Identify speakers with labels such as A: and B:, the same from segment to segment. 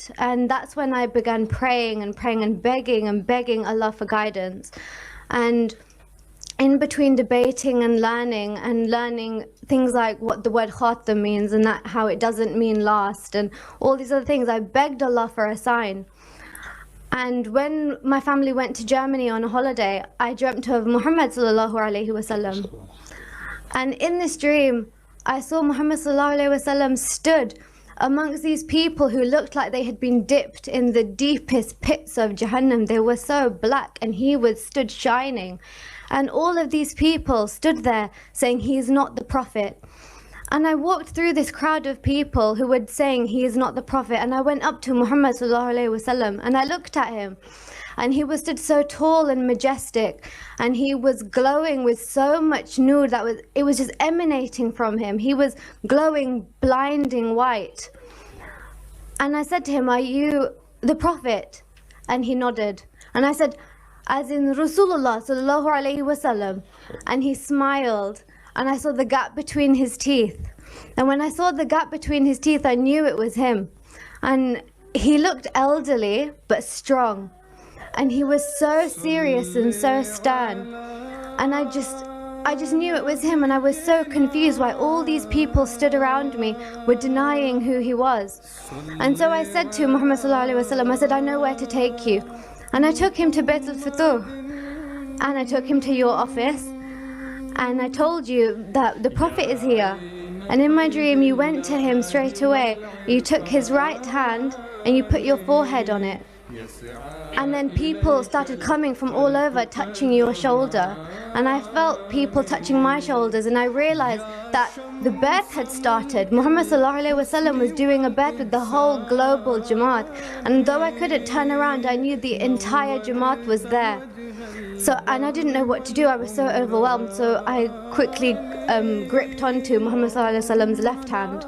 A: doubt. And that's when I began praying and begging Allah for guidance. And in between debating and learning things like what the word khatam means and that how it doesn't mean last and all these other things, I begged Allah for a sign. And when my family went to Germany on a holiday, I dreamt of Muhammad sallallahu alaihi wasallam. And in this dream, I saw Muhammad sallallahu alaihi wasallam stood amongst these people who looked like they had been dipped in the deepest pits of Jahannam. They were so black, and he was stood shining. And all of these people stood there saying, he is not the Prophet. And I walked through this crowd of people who were saying he is not the Prophet, and I went up to Muhammad sallallahu alaihi wasallam and I looked at him, and he was stood so tall and majestic, and he was glowing with so much nur that it was just emanating from him. He was glowing blinding white. And I said to him, are you the Prophet? And he nodded. And I said, as in Rasulullah sallallahu alaihi wasallam? And he smiled. And I saw the gap between his teeth. And when I saw the gap between his teeth, I knew it was him. And he looked elderly, but strong. And he was so serious and so stern. And I just knew it was him. And I was so confused why all these people stood around me were denying who he was. And so I said to Muhammad sallallahu alaihi wasallam, I said, I know where to take you. And I took him to Bayt al-Futuh. And I took him to your office. And I told you that the Prophet is here. And in my dream, you went to him straight away. You took his right hand and you put your forehead on it. And then people started coming from all over, touching your shoulder. And I felt people touching my shoulders, and I realized that the Ba'ath had started. Muhammad sallallahu alaihi wasallam was doing a Ba'ath with the whole global Jamaat. And though I couldn't turn around, I knew the entire Jamaat was there. And I didn't know what to do. I was so overwhelmed. So I quickly gripped onto Muhammad sallallahu alaihi wasallam's left hand.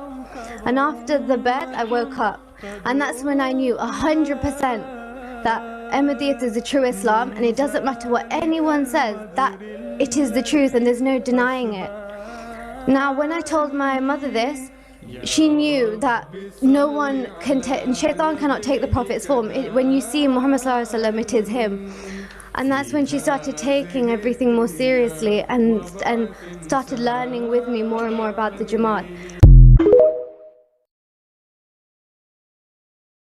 A: And after the Ba'ath, I woke up. And that's when I knew 100% that Ahmadiyyat is the true Islam, and it doesn't matter what anyone says, that it is the truth and there's no denying it. Now, when I told my mother this, she knew that no one can Shaitan cannot take the Prophet's form. When you see Muhammad sallallahu alaihi wasallam, it is him. And that's when she started taking everything more seriously and started learning with me more and more about the Jamaat.